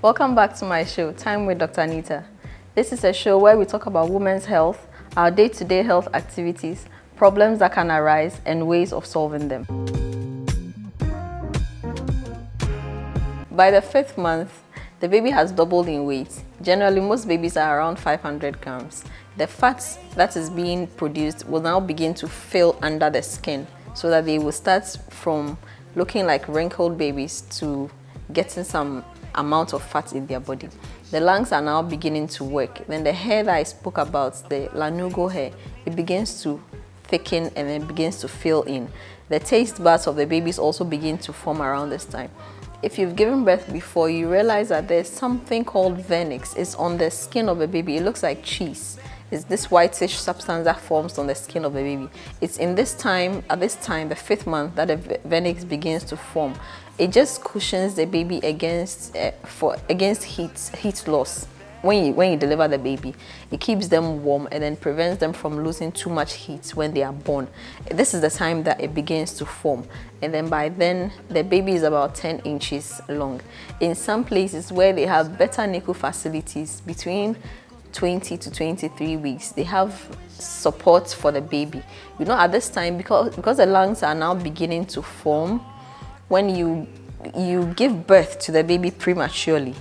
Welcome back to my show, Time with Dr. Nita. This is a show where we talk about women's health, our day-to-day health activities, problems that can arise, and ways of solving them. By the 5th month, the baby has doubled in weight. Generally, most babies are around 500 grams. The fat that is being produced will now begin to fill under the skin so that they will start from looking like wrinkled babies to getting some amount of fat in their body. The lungs are now beginning to work. Then the hair that I spoke about, the lanugo hair, it begins to thicken and then begins to fill in. The taste buds of the babies also begin to form around this time. If you've given birth before, you realize that there's something called vernix. It's on the skin of a baby. It looks like cheese. It's this whitish substance that forms on the skin of a baby. It's in this time, at this time, the 5th month, that the vernix begins to form. It just cushions the baby against heat loss. When you deliver the baby, it keeps them warm and then prevents them from losing too much heat when they are born. This is the time that it begins to form, and then by then the baby is about 10 inches long. In some places where they have better NICU facilities, between 20 to 23 weeks, they have support for the baby. You know, at this time, because the lungs are now beginning to form, when you give birth to the baby prematurely,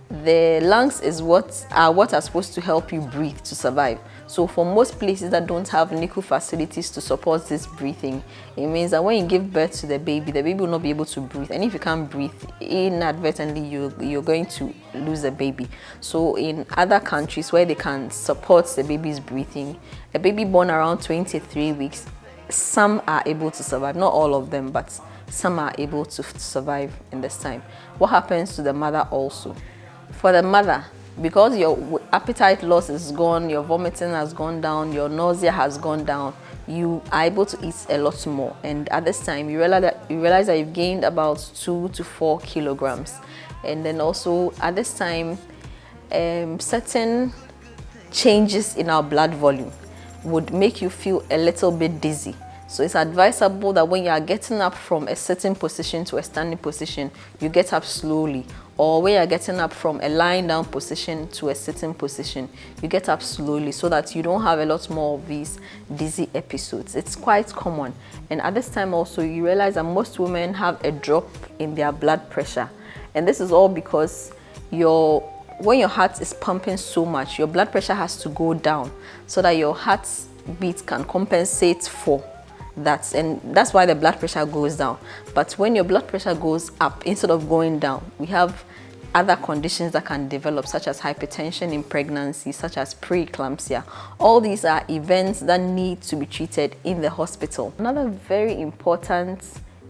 the lungs is what are supposed to help you breathe to survive. So for most places that don't have NICU facilities to support this breathing, it means that when you give birth to the baby will not be able to breathe. And if you can't breathe, inadvertently you're going to lose the baby. So in other countries where they can support the baby's breathing, a baby born around 23 weeks, some are able to survive. Not all of them, but some are able to survive in this time. What happens to the mother also? For the mother, because your appetite loss is gone, your vomiting has gone down, your nausea has gone down, you are able to eat a lot more. And at this time, you realize that you've gained about 2 to 4 kilograms. And then also at this time, certain changes in our blood volume would make you feel a little bit dizzy. So it's advisable that when you are getting up from a sitting position to a standing position, you get up slowly. Or when you're getting up from a lying down position to a sitting position, you get up slowly so that you don't have a lot more of these dizzy episodes. It's quite common. And at this time also, you realize that most women have a drop in their blood pressure. And this is all because when your heart is pumping so much, your blood pressure has to go down so that your heartbeat can compensate for that, and that's why the blood pressure goes down. But when your blood pressure goes up instead of going down, we have other conditions that can develop, such as hypertension in pregnancy, such as preeclampsia. All these are events that need to be treated in the hospital. Another very important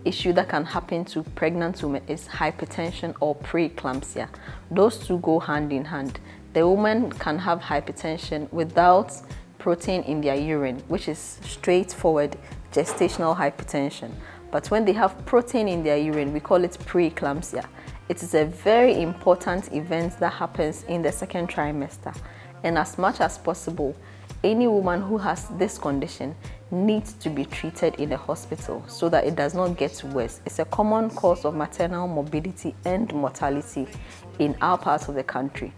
issue that can happen to pregnant women is hypertension or preeclampsia. Those two go hand in hand. The woman can have hypertension without protein in their urine, which is straightforward gestational hypertension. But when they have protein in their urine, we call it preeclampsia. It is a very important event that happens in the 2nd trimester. And as much as possible, any woman who has this condition needs to be treated in the hospital so that it does not get worse. It's a common cause of maternal morbidity and mortality in our part of the country.